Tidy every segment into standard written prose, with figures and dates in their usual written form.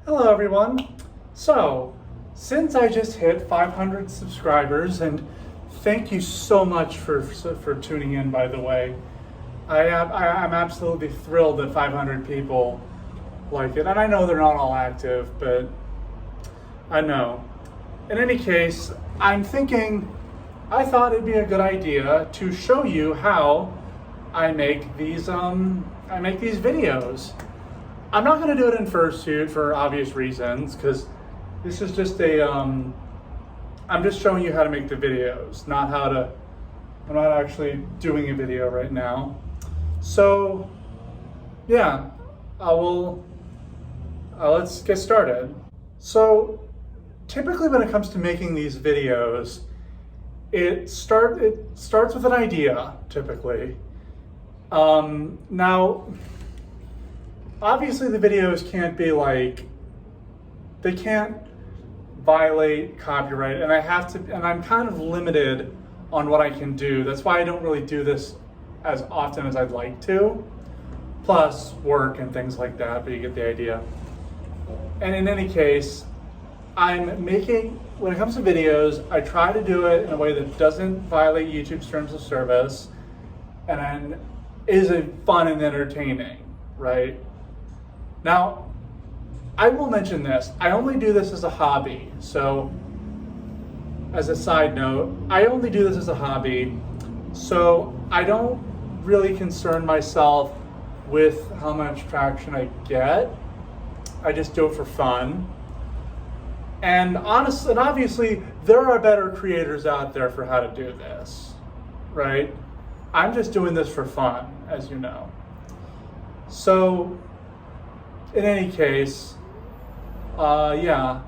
Hello everyone. So, since I just hit 500 subscribers, and thank you so much for tuning in, by the way. I'm absolutely thrilled that 500 people like it. And I know they're not all active, but I know. In any case, I thought it'd be a good idea to show you how I make these videos. I'm not going to do it in fursuit for obvious reasons, because this is just I'm just showing you how to make the videos, I'm not actually doing a video right now. So, yeah, let's get started. So, typically when it comes to making these videos, it starts with an idea, typically. Now, obviously the videos can't be they can't violate copyright, and I'm kind of limited on what I can do. That's why I don't really do this as often as I'd like to, plus work and things like that, but you get the idea. And in any case, when it comes to videos, I try to do it in a way that doesn't violate YouTube's terms of service and is fun and entertaining, right? Now, I will mention this. I only do this as a hobby. So, as a side note, I only do this as a hobby. So, I don't really concern myself with how much traction I get. I just do it for fun. And obviously, there are better creators out there for how to do this, right? I'm just doing this for fun, as you know. So, in any case, the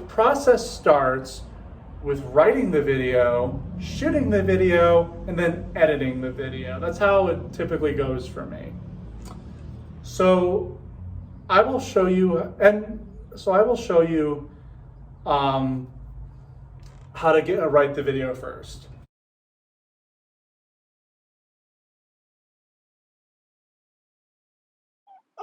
process starts with writing the video, shooting the video, and then editing the video. That's how it typically goes for me. So I will show you, how to write the video first.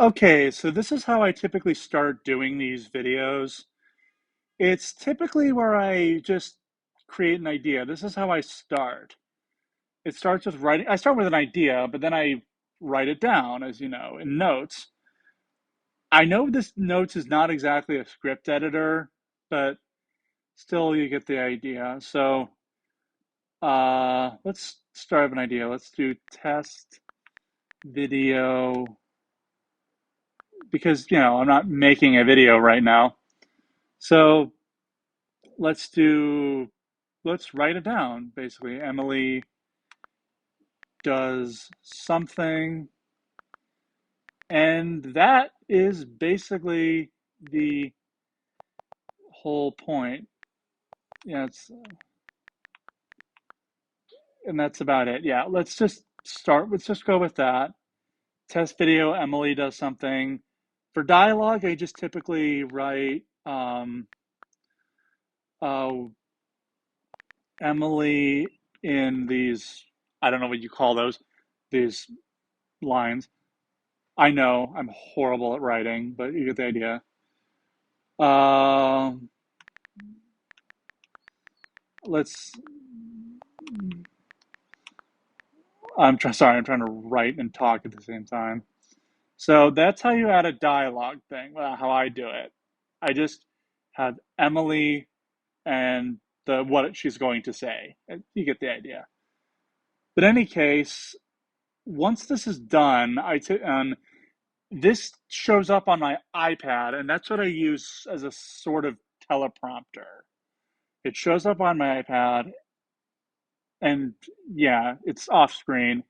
Okay, so this is how I typically start doing these videos. It's typically where I just create an idea. This is how I start. It starts with writing. I start with an idea, but then I write it down, as you know, in notes. I know this notes is not exactly a script editor, but still you get the idea. So let's start with an idea. Let's do test video, because I'm not making a video right now. So let's write it down. Basically, Emily does something, and that is basically the whole point. Yeah, and that's about it. Yeah, let's just go with that. Test video, Emily does something. For dialogue, I just typically write Emily in these, I don't know what you call those, these lines. I know I'm horrible at writing, but you get the idea. Sorry, I'm trying to write and talk at the same time. So that's how you add a dialogue thing. Well, how I do it. I just have Emily and what she's going to say. You get the idea. But in any case, once this is done, this shows up on my iPad, and that's what I use as a sort of teleprompter. It shows up on my iPad, and yeah, it's off screen,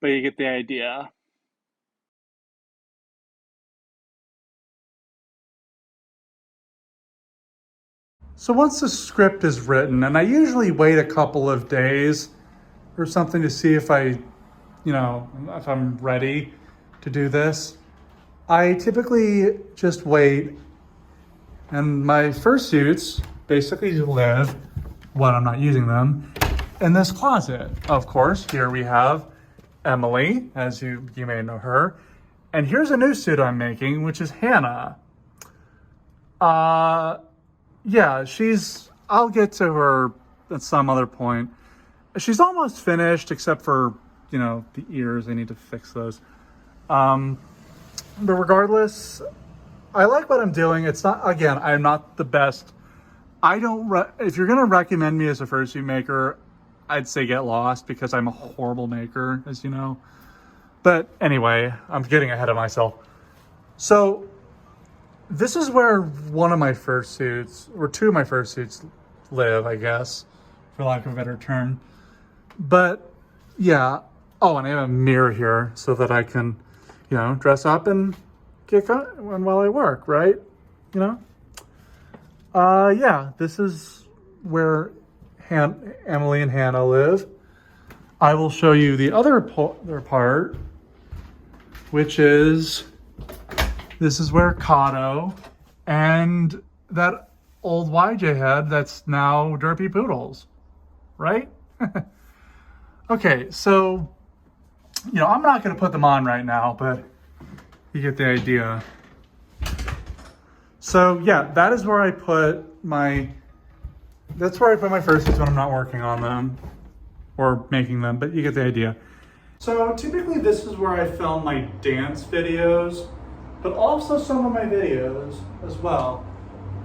but you get the idea. So once the script is written, and I usually wait a couple of days or something to see if if I'm ready to do this, I typically just wait. And my fursuits basically live, when I'm not using them, in this closet. Of course, here we have Emily, as you may know her, And here's a new suit I'm making, which is Hannah. Uh, yeah, I'll get to her at some other point. She's almost finished, except for, the ears. I need to fix those. But regardless, I like what I'm doing. It's not, again, I'm not the best. If you're going to recommend me as a fursuit maker, I'd say get lost because I'm a horrible maker, as you know. But anyway, I'm getting ahead of myself. So this is where one of my fursuits, or two of my fursuits live, I guess, for lack of a better term. But yeah. Oh, and I have a mirror here so that I can, dress up and while I work, right? Yeah, this is where Emily and Hannah live. I will show you the other part, which is, this is where Kato and that old YJ head that's now Derpy Poodles, right? Okay, so, I'm not going to put them on right now, but you get the idea. So yeah, that's where I put my fursuits when I'm not working on them or making them, but you get the idea. So typically this is where I film my dance videos, but also some of my videos as well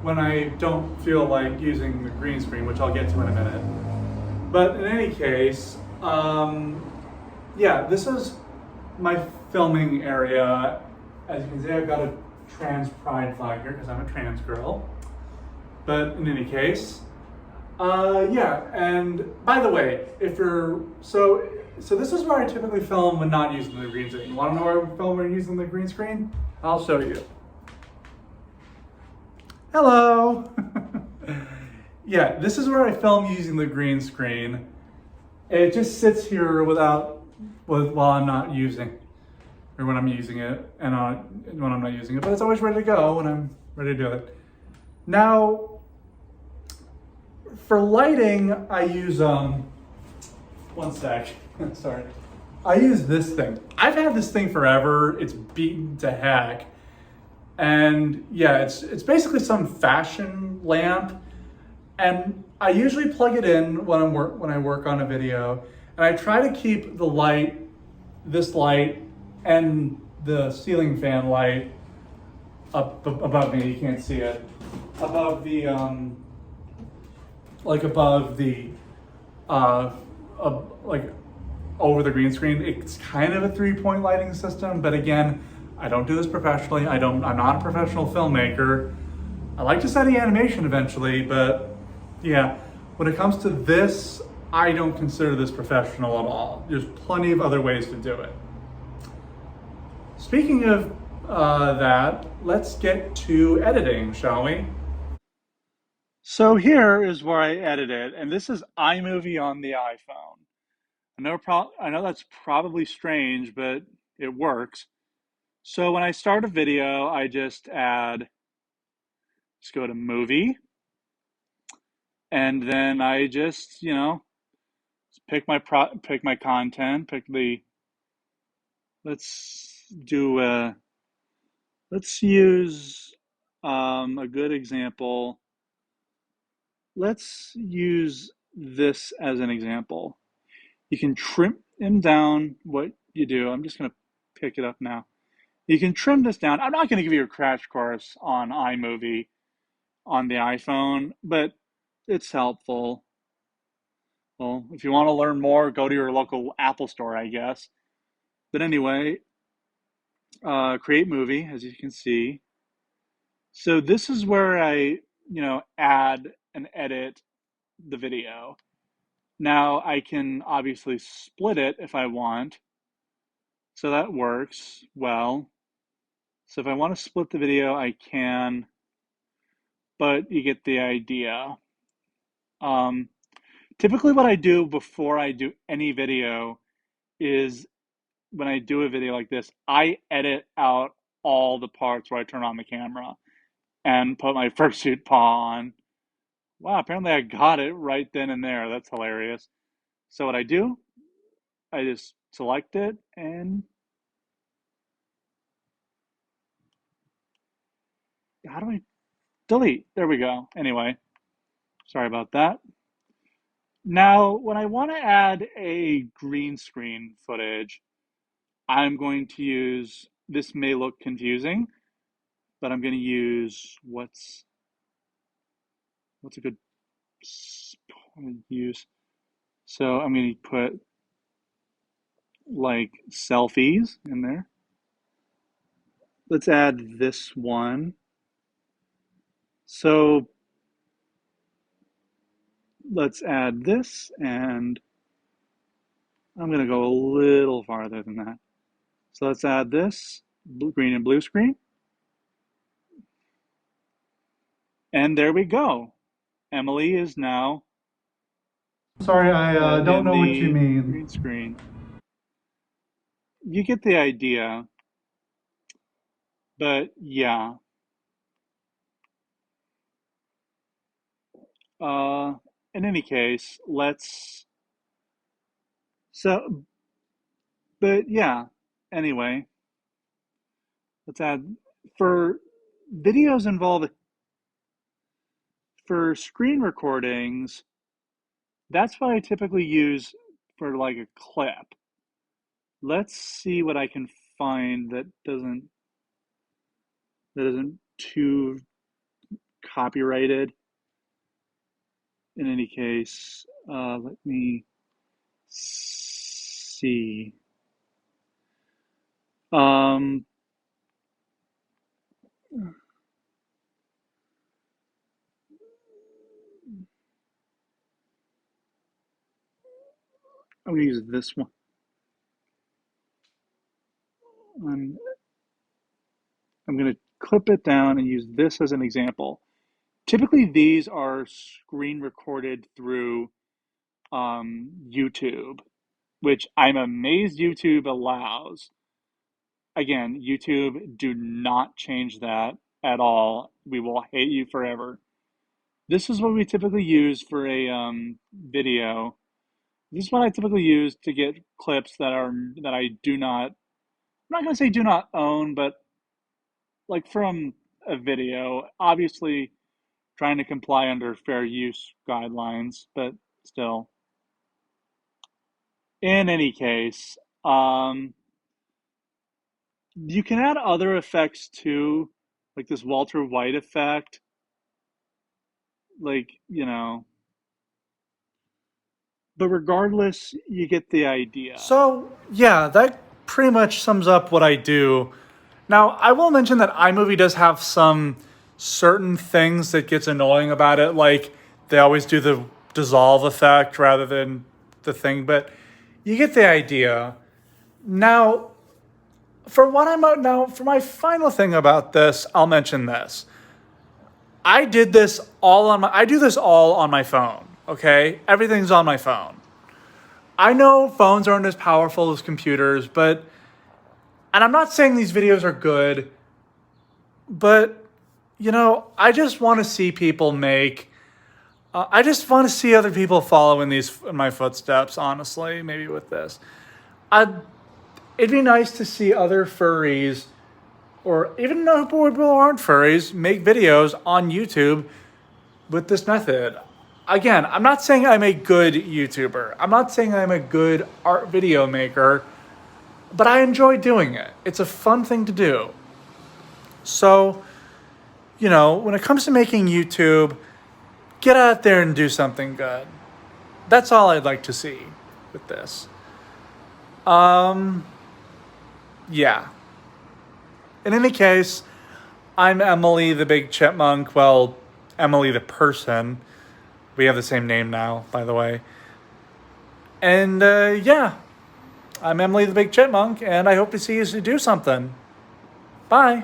when I don't feel like using the green screen, which I'll get to in a minute. But in any case, yeah, this is my filming area. As you can see, I've got a trans pride flag here because I'm a trans girl. But in any case, yeah. And by the way, so this is where I typically film when not using the green screen. You want to know where I film when using the green screen? I'll show you. Hello. Yeah, this is where I film using the green screen. It just sits here while I'm not using, or when I'm using it, and when I'm not using it. But it's always ready to go when I'm ready to do it. Now, for lighting, I use one sec. Sorry. I use this thing. I've had this thing forever. It's beaten to heck, and yeah, it's basically some fashion lamp. And I usually plug it in when I work on a video, and I try to keep this light, and the ceiling fan light up above me. You can't see it. Above the like over the green screen. It's kind of a 3-point lighting system, but again, I don't do this professionally. I'm not a professional filmmaker. I like to study animation eventually, but yeah, when it comes to this, I don't consider this professional at all. There's plenty of other ways to do it. Speaking of that, let's get to editing, shall we? So here is where I edit it, and this is iMovie on the iPhone. I know that's probably strange, but it works. So when I start a video, I just go to Movie, and then I just, pick my content, let's use a good example. Let's use this as an example. You can trim down what you do. I'm just going to pick it up now. You can trim this down. I'm not going to give you a crash course on iMovie on the iPhone, but it's helpful. Well, if you want to learn more, go to your local Apple store, I guess. But anyway, create movie, as you can see. So this is where I, add and edit the video. Now I can obviously split it if I want. So that works well. So if I want to split the video, I can, but you get the idea. Typically what I do before I do any video is when I do a video like this, I edit out all the parts where I turn on the camera and put my fursuit paw on. Wow, apparently I got it right then and there. That's hilarious. So what I do, I just select it and how do I delete? There we go. Anyway, sorry about that. Now, when I want to add a green screen footage, I'm going to use, this may look confusing, but I'm going to use what's a good use. So I'm going to put like selfies in there. Let's add this one. So let's add this, and I'm going to go a little farther than that. So let's add this green and blue screen. And there we go. Emily is now Sorry, I don't in know what you the mean. green screen. You get the idea. But yeah. Uh, in any case, so, but yeah. Anyway, let's add, for videos involved, for screen recordings, that's what I typically use for like a clip. Let's see what I can find that isn't too copyrighted. In any case, let me see. Um, I'm gonna use this one. I'm, I'm gonna clip it down and use this as an example. Typically, these are screen recorded through YouTube, which I'm amazed YouTube allows. Again, YouTube, do not change that at all. We will hate you forever. This is what we typically use for a video. This is what I typically use to get clips that I do not, I'm not going to say do not own, but like from a video, obviously trying to comply under fair use guidelines, but still. In any case, you can add other effects too, like this Walter White effect, like, but regardless, you get the idea. So, yeah, that pretty much sums up what I do. Now, I will mention that iMovie does have some certain things that gets annoying about it, like they always do the dissolve effect rather than the thing, but you get the idea. Now, for my final thing about this, I'll mention this. I do this all on my phone, okay? Everything's on my phone. I know phones aren't as powerful as computers, and I'm not saying these videos are good, but, I just want to see people I just want to see other people follow in my footsteps, honestly, maybe with this. I'd, it'd be nice to see other furries, or even people who aren't furries, make videos on YouTube with this method. Again, I'm not saying I'm a good YouTuber. I'm not saying I'm a good art video maker, but I enjoy doing it. It's a fun thing to do. So, when it comes to making YouTube, get out there and do something good. That's all I'd like to see with this. Yeah. In any case, I'm Emily the Big Chipmunk. Well, Emily the person. We have the same name now, by the way. And yeah, I'm Emily the Big Chipmunk, and I hope to see you do something. Bye.